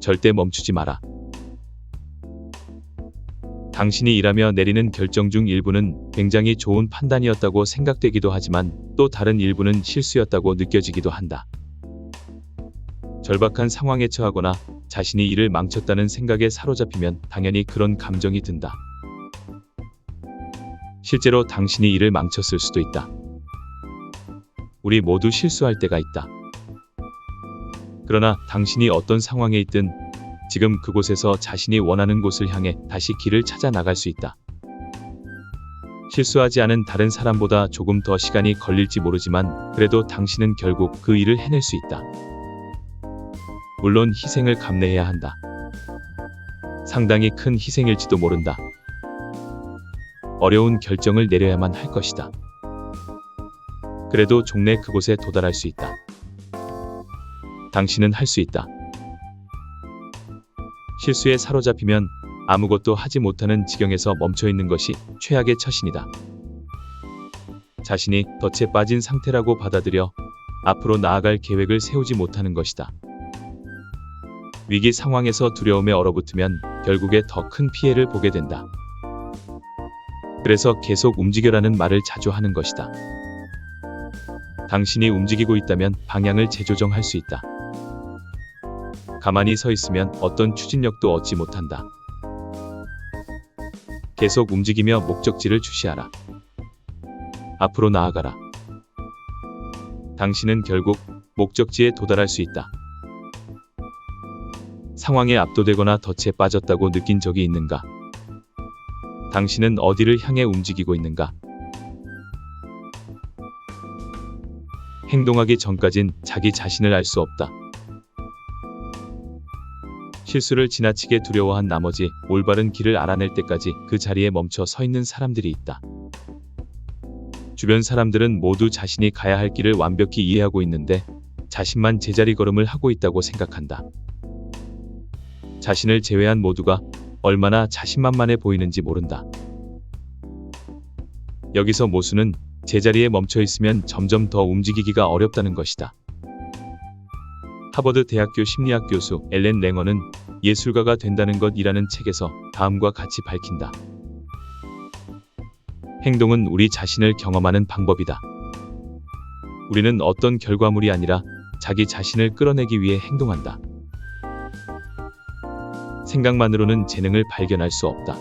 절대 멈추지 마라. 당신이 일하며 내리는 결정 중 일부는 굉장히 좋은 판단이었다고 생각되기도 하지만 또 다른 일부는 실수였다고 느껴지기도 한다. 절박한 상황에 처하거나 자신이 일을 망쳤다는 생각에 사로잡히면 당연히 그런 감정이 든다. 실제로 당신이 일을 망쳤을 수도 있다. 우리 모두 실수할 때가 있다. 그러나 당신이 어떤 상황에 있든 지금 그곳에서 자신이 원하는 곳을 향해 다시 길을 찾아 나갈 수 있다. 실수하지 않은 다른 사람보다 조금 더 시간이 걸릴지 모르지만 그래도 당신은 결국 그 일을 해낼 수 있다. 물론 희생을 감내해야 한다. 상당히 큰 희생일지도 모른다. 어려운 결정을 내려야만 할 것이다. 그래도 종래 그곳에 도달할 수 있다. 당신은 할 수 있다. 실수에 사로잡히면 아무것도 하지 못하는 지경에서 멈춰있는 것이 최악의 처신이다. 자신이 덫에 빠진 상태라고 받아들여 앞으로 나아갈 계획을 세우지 못하는 것이다. 위기 상황에서 두려움에 얼어붙으면 결국에 더 큰 피해를 보게 된다. 그래서 계속 움직여라는 말을 자주 하는 것이다. 당신이 움직이고 있다면 방향을 재조정할 수 있다. 가만히 서 있으면 어떤 추진력도 얻지 못한다. 계속 움직이며 목적지를 주시하라. 앞으로 나아가라. 당신은 결국 목적지에 도달할 수 있다. 상황에 압도되거나 덫에 빠졌다고 느낀 적이 있는가? 당신은 어디를 향해 움직이고 있는가? 행동하기 전까진 자기 자신을 알 수 없다. 실수를 지나치게 두려워한 나머지 올바른 길을 알아낼 때까지 그 자리에 멈춰 서 있는 사람들이 있다. 주변 사람들은 모두 자신이 가야 할 길을 완벽히 이해하고 있는데 자신만 제자리 걸음을 하고 있다고 생각한다. 자신을 제외한 모두가 얼마나 자신만만해 보이는지 모른다. 여기서 모순은 제자리에 멈춰 있으면 점점 더 움직이기가 어렵다는 것이다. 하버드 대학교 심리학 교수 엘렌 랭어는 예술가가 된다는 것이라는 책에서 다음과 같이 밝힌다. 행동은 우리 자신을 경험하는 방법이다. 우리는 어떤 결과물이 아니라 자기 자신을 끌어내기 위해 행동한다. 생각만으로는 재능을 발견할 수 없다.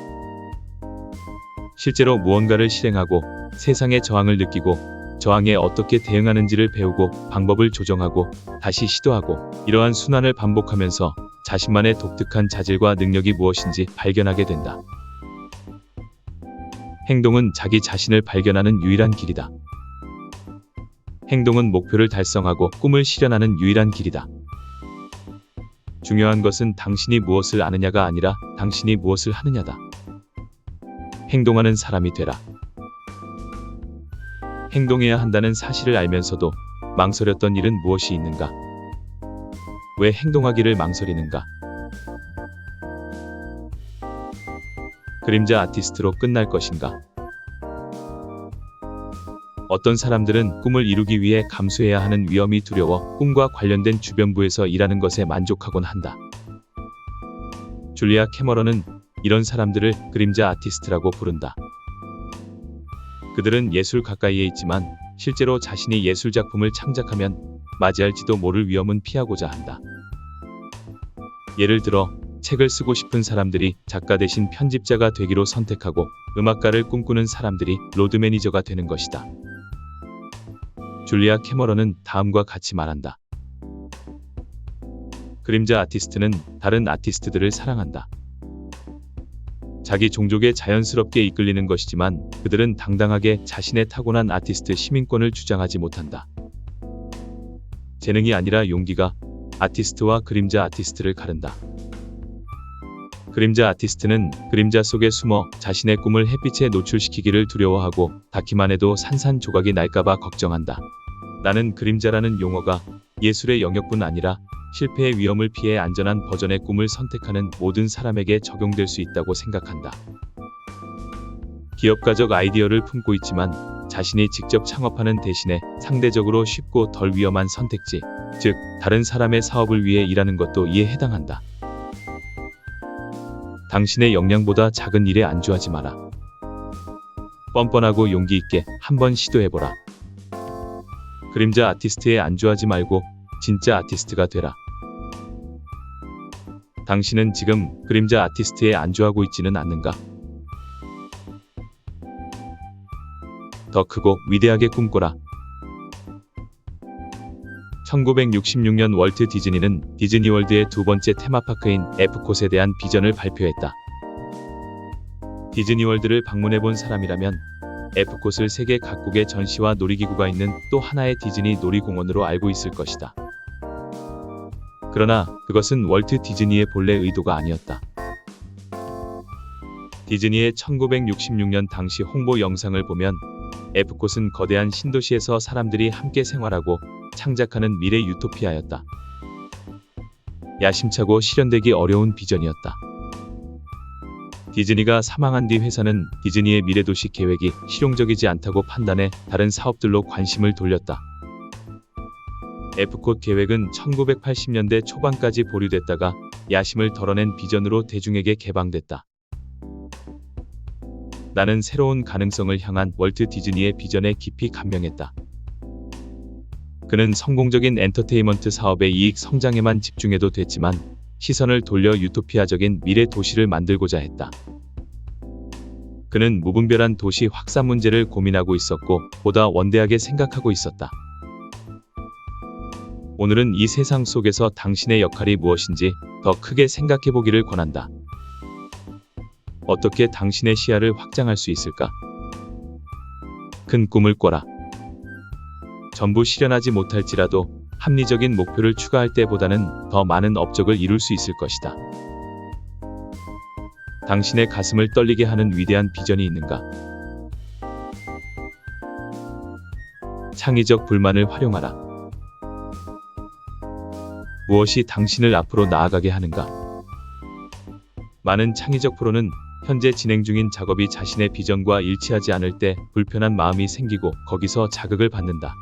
실제로 무언가를 실행하고 세상의 저항을 느끼고 저항에 어떻게 대응하는지를 배우고 방법을 조정하고 다시 시도하고 이러한 순환을 반복하면서 자신만의 독특한 자질과 능력이 무엇인지 발견하게 된다. 행동은 자기 자신을 발견하는 유일한 길이다. 행동은 목표를 달성하고 꿈을 실현하는 유일한 길이다. 중요한 것은 당신이 무엇을 아느냐가 아니라 당신이 무엇을 하느냐다. 행동하는 사람이 되라. 행동해야 한다는 사실을 알면서도 망설였던 일은 무엇이 있는가? 왜 행동하기를 망설이는가? 그림자 아티스트로 끝날 것인가? 어떤 사람들은 꿈을 이루기 위해 감수해야 하는 위험이 두려워 꿈과 관련된 주변부에서 일하는 것에 만족하곤 한다. 줄리아 캐머런은 이런 사람들을 그림자 아티스트라고 부른다. 그들은 예술 가까이에 있지만 실제로 자신이 예술작품을 창작하면 맞이할지도 모를 위험은 피하고자 한다. 예를 들어 책을 쓰고 싶은 사람들이 작가 대신 편집자가 되기로 선택하고 음악가를 꿈꾸는 사람들이 로드 매니저가 되는 것이다. 줄리아 캐머런은 다음과 같이 말한다. 그림자 아티스트는 다른 아티스트들을 사랑한다. 자기 종족에 자연스럽게 이끌리는 것이지만 그들은 당당하게 자신의 타고난 아티스트 시민권을 주장하지 못한다. 재능이 아니라 용기가 아티스트와 그림자 아티스트를 가른다. 그림자 아티스트는 그림자 속에 숨어 자신의 꿈을 햇빛에 노출시키기를 두려워하고 닿기만 해도 산산조각이 날까봐 걱정한다. 나는 그림자라는 용어가 예술의 영역뿐 아니라 실패의 위험을 피해 안전한 버전의 꿈을 선택하는 모든 사람에게 적용될 수 있다고 생각한다. 기업가적 아이디어를 품고 있지만 자신이 직접 창업하는 대신에 상대적으로 쉽고 덜 위험한 선택지, 즉 다른 사람의 사업을 위해 일하는 것도 이에 해당한다. 당신의 역량보다 작은 일에 안주하지 마라. 뻔뻔하고 용기 있게 한번 시도해보라. 그림자 아티스트에 안주하지 말고 진짜 아티스트가 되라. 당신은 지금 그림자 아티스트에 안주하고 있지는 않는가? 더 크고 위대하게 꿈꿔라. 1966년 월트 디즈니는 디즈니월드의 두 번째 테마파크인 에프콧에 대한 비전을 발표했다. 디즈니월드를 방문해본 사람이라면 에프콧을 세계 각국의 전시와 놀이기구가 있는 또 하나의 디즈니 놀이공원으로 알고 있을 것이다. 그러나 그것은 월트 디즈니의 본래 의도가 아니었다. 디즈니의 1966년 당시 홍보 영상을 보면 에프콧은 거대한 신도시에서 사람들이 함께 생활하고 창작하는 미래 유토피아였다. 야심차고 실현되기 어려운 비전이었다. 디즈니가 사망한 뒤 회사는 디즈니의 미래도시 계획이 실용적이지 않다고 판단해 다른 사업들로 관심을 돌렸다. 에프콧 계획은 1980년대 초반까지 보류됐다가 야심을 덜어낸 비전으로 대중에게 개방됐다. 나는 새로운 가능성을 향한 월트 디즈니의 비전에 깊이 감명했다. 그는 성공적인 엔터테인먼트 사업의 이익 성장에만 집중해도 됐지만 시선을 돌려 유토피아적인 미래 도시를 만들고자 했다. 그는 무분별한 도시 확산 문제를 고민하고 있었고 보다 원대하게 생각하고 있었다. 오늘은 이 세상 속에서 당신의 역할이 무엇인지 더 크게 생각해보기를 권한다. 어떻게 당신의 시야를 확장할 수 있을까? 큰 꿈을 꿔라. 전부 실현하지 못할지라도 합리적인 목표를 추가할 때보다는 더 많은 업적을 이룰 수 있을 것이다. 당신의 가슴을 떨리게 하는 위대한 비전이 있는가? 창의적 불만을 활용하라. 무엇이 당신을 앞으로 나아가게 하는가? 많은 창의적 프로는 현재 진행 중인 작업이 자신의 비전과 일치하지 않을 때 불편한 마음이 생기고 거기서 자극을 받는다.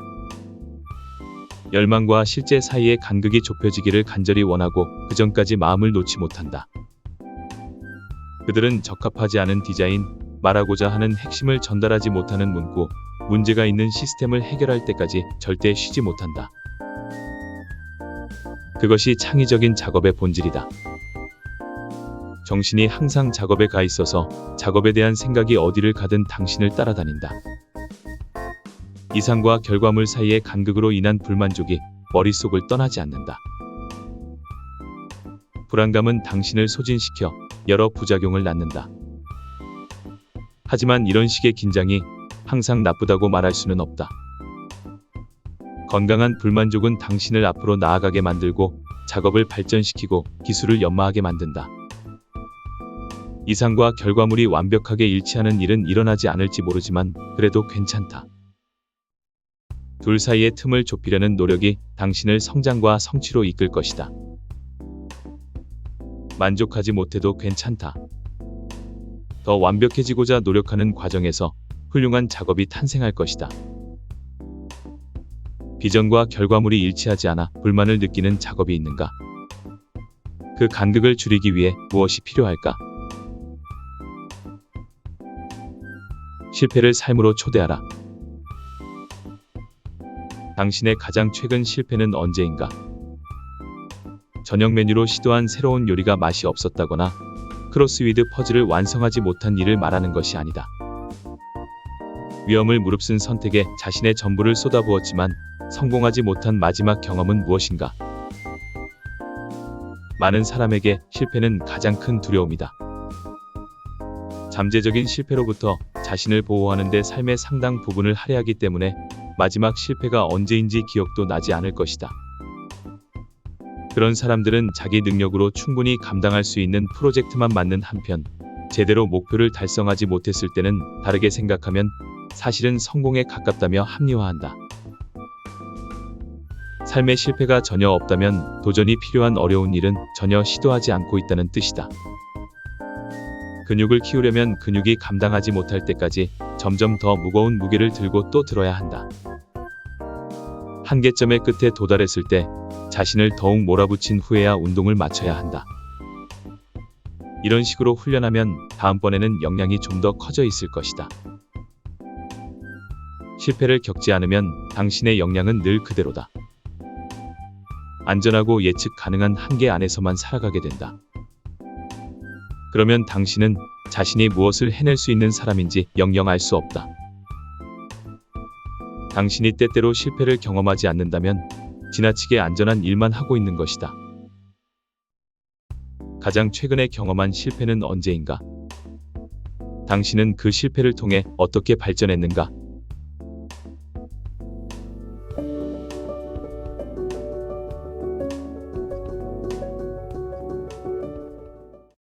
열망과 실제 사이의 간극이 좁혀지기를 간절히 원하고 그 전까지 마음을 놓지 못한다. 그들은 적합하지 않은 디자인, 말하고자 하는 핵심을 전달하지 못하는 문구, 문제가 있는 시스템을 해결할 때까지 절대 쉬지 못한다. 그것이 창의적인 작업의 본질이다. 정신이 항상 작업에 가 있어서 작업에 대한 생각이 어디를 가든 당신을 따라다닌다. 이상과 결과물 사이의 간극으로 인한 불만족이 머릿속을 떠나지 않는다. 불안감은 당신을 소진시켜 여러 부작용을 낳는다. 하지만 이런 식의 긴장이 항상 나쁘다고 말할 수는 없다. 건강한 불만족은 당신을 앞으로 나아가게 만들고 작업을 발전시키고 기술을 연마하게 만든다. 이상과 결과물이 완벽하게 일치하는 일은 일어나지 않을지 모르지만 그래도 괜찮다. 둘 사이의 틈을 좁히려는 노력이 당신을 성장과 성취로 이끌 것이다. 만족하지 못해도 괜찮다. 더 완벽해지고자 노력하는 과정에서 훌륭한 작업이 탄생할 것이다. 비전과 결과물이 일치하지 않아 불만을 느끼는 작업이 있는가? 그 간극을 줄이기 위해 무엇이 필요할까? 실패를 삶으로 초대하라. 당신의 가장 최근 실패는 언제인가? 저녁 메뉴로 시도한 새로운 요리가 맛이 없었다거나 크로스위드 퍼즐을 완성하지 못한 일을 말하는 것이 아니다. 위험을 무릅쓴 선택에 자신의 전부를 쏟아부었지만 성공하지 못한 마지막 경험은 무엇인가? 많은 사람에게 실패는 가장 큰 두려움이다. 잠재적인 실패로부터 자신을 보호하는 데 삶의 상당 부분을 할애하기 때문에 마지막 실패가 언제인지 기억도 나지 않을 것이다. 그런 사람들은 자기 능력으로 충분히 감당할 수 있는 프로젝트만 맡는 한편 제대로 목표를 달성하지 못했을 때는 다르게 생각하면 사실은 성공에 가깝다며 합리화한다. 삶의 실패가 전혀 없다면 도전이 필요한 어려운 일은 전혀 시도하지 않고 있다는 뜻이다. 근육을 키우려면 근육이 감당하지 못할 때까지 점점 더 무거운 무게를 들고 또 들어야 한다. 한계점의 끝에 도달했을 때 자신을 더욱 몰아붙인 후에야 운동을 마쳐야 한다. 이런 식으로 훈련하면 다음번에는 역량이 좀 더 커져 있을 것이다. 실패를 겪지 않으면 당신의 역량은 늘 그대로다. 안전하고 예측 가능한 한계 안에서만 살아가게 된다. 그러면 당신은 자신이 무엇을 해낼 수 있는 사람인지 영영 알 수 없다. 당신이 때때로 실패를 경험하지 않는다면 지나치게 안전한 일만 하고 있는 것이다. 가장 최근에 경험한 실패는 언제인가? 당신은 그 실패를 통해 어떻게 발전했는가?